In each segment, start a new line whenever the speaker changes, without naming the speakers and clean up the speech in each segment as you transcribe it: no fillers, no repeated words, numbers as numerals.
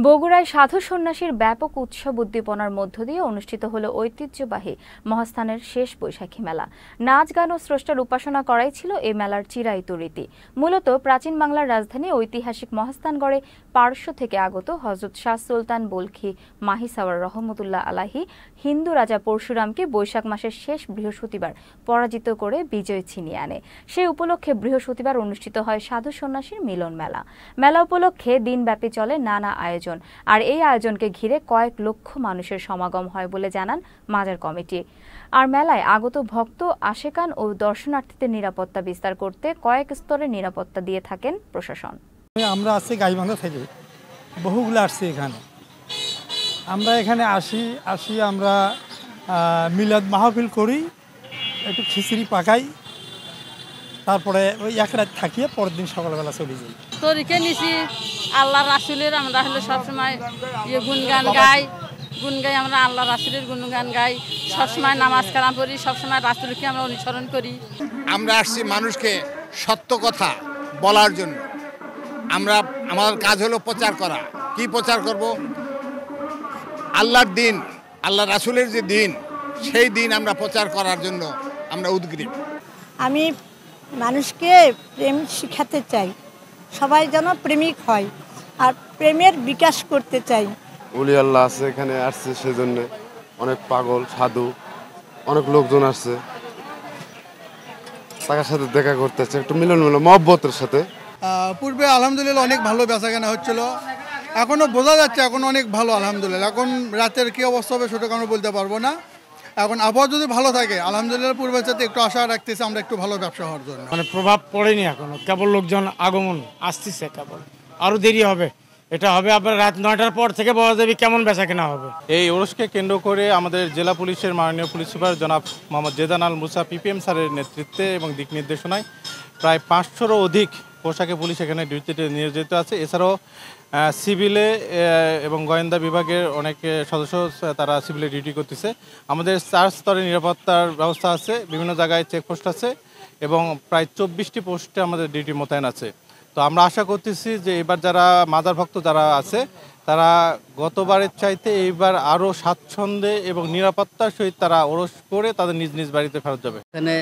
বগুড়ায় সাধু সন্ন্যাসীর ব্যাপক উৎসব উদ্দীপনার মধ্য দিয়ে অনুষ্ঠিত হলো ঐতিহ্যবাহী মহাস্থানের শেষ বৈশাখী মেলা। নাচ গান ও স্রষ্টার উপাসনা করাই ছিল এই মেলার চিরায়ত রীতি। মূলত প্রাচীন বাংলার রাজধানী ঐতিহাসিক মহাস্থানগড়ে পারস্য থেকে আগত হযরত শাহ সুলতান বলখি মাহিসাওয়ার রহমতুল্লাহ আলাহি হিন্দু রাজা পরশুরামকে বৈশাখ মাসের শেষ বৃহস্পতিবার পরাজিত করে বিজয় ছিনিয়ে আনে। সেই উপলক্ষে বৃহস্পতিবার অনুষ্ঠিত হয় সাধু সন্ন্যাসীর মিলন মেলা। মেলা উপলক্ষে দিনব্যাপী চলে নানা আয়োজন, আর এই আয়োজনকে ঘিরে কয়েক লক্ষ মানুষের সমাগম হয় বলে জানান মাজার কমিটি। আর মেলায় আগত ভক্ত, আশেকান ও দর্শনার্থীদের নিরাপত্তা বিস্তার করতে কয়েক স্তরে নিরাপত্তা দিয়ে থাকেন প্রশাসন।
আমরা আসছি গাইবান্ধা থেকে, বহুগুলো আসছি এখানে। আমরা এখানে আসি আমরা মিলাদ মাহফিল করি, একটু খিচুড়ি পাকাই, তারপরে ওই এক রাত থাকিয়ে পরের দিন সকালবেলা চলে যাই।
তরিকে নিছি আল্লাহ রাসুলের, আমরা হলে সবসময় গুনগান গাই, আমরা আল্লাহ রাসুলের গুনগান গাই, সবসময় নামাজ কালাম পড়ি, সবসময় রাসুলকে আমরা অনুসরণ করি।
আমরা আসছি মানুষকে সত্য কথা বলার জন্য। আমাদের কাজ হলো প্রচার করা। কি প্রচার করব? আল্লাহর দিন, আল্লাহ রাসুলের যে দিন, সেই দিন আমরা প্রচার করার জন্য আমরা উদ্গ্রীব।
আমি মানুষকে প্রেম শিখাতে চাই, সবাই যেন প্রেমিক হয় আর প্রেমের বিকাশ করতে চাই।
উলি আল্লাহ আছে এখানে, আসছে সেজন্য অনেক পাগল সাধু, অনেক লোকজন আসছে তার সাথে দেখা করতেছে, একটু মিলন মহব্বতের সাথে।
পূর্বে আলহামদুলিল্লাহ অনেক ভালো বেচাকেনা হচ্ছিল, এখনও বোঝা যাচ্ছে এখন অনেক ভালো আলহামদুলিল্লাহ। এখন রাতের কী অবস্থা হবে সেটা কারণ বলতে পারবো না। এখন আবহাওয়া যদি ভালো থাকে আলহামদুলিল্লাহ পূর্বের সাথে একটু আশা রাখতেছি আমরা একটু ভালো ব্যবসা হওয়ার জন্য।
প্রভাব পড়েনি এখনো, কেবল লোকজন আগমন আসতেছে, কেবল আরও দেরি হবে। এটা হবে আপনার রাত 9টার পর থেকে বোঝা যাবে কেমন বেচা কেনা হবে।
এই ওরসকে কেন্দ্র করে আমাদের জেলা পুলিশের মাননীয় পুলিশ সুপার জনাব মোহাম্মদ জেদান আল মুসা পিপিএম স্যারের নেতৃত্বে এবং দিক নির্দেশনায় প্রায় 500-রও অধিক পোশাকে পুলিশ এখানে ডিউটিতে নিয়োজিত আছে। এছাড়াও সিভিলে এবং গোয়েন্দা বিভাগের অনেক সদস্য তারা সিভিলে ডিউটি করতেছে। আমাদের 4 স্তরে নিরাপত্তার ব্যবস্থা আছে, বিভিন্ন জায়গায় চেকপোস্ট আছে এবং প্রায় 24টি পোস্টে আমাদের ডিউটি মোতায়েন আছে। তো আমরা আশা করতেছি যে এবার যারা মাজার ভক্ত যারা আছে তারা গতবারের চাইতে এইবার আরও স্বাচ্ছন্দ্যে এবং নিরাপত্তার সহিত তারা ওরস করে তাদের নিজ নিজ বাড়িতে ফেরত যাবে।
এখানে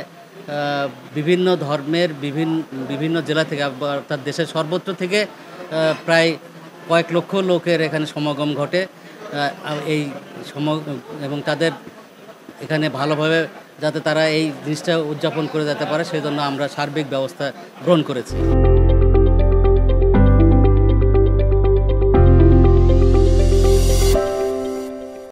বিভিন্ন ধর্মের বিভিন্ন জেলা থেকে, অর্থাৎ দেশের সর্বত্র থেকে প্রায় কয়েক লক্ষ লোকের এখানে সমাগম ঘটে। এই এবং তাদের এখানে ভালোভাবে যাতে তারা এই জিনিসটা উদযাপন করে যেতে পারে সেই জন্য আমরা সার্বিক ব্যবস্থা গ্রহণ করেছি।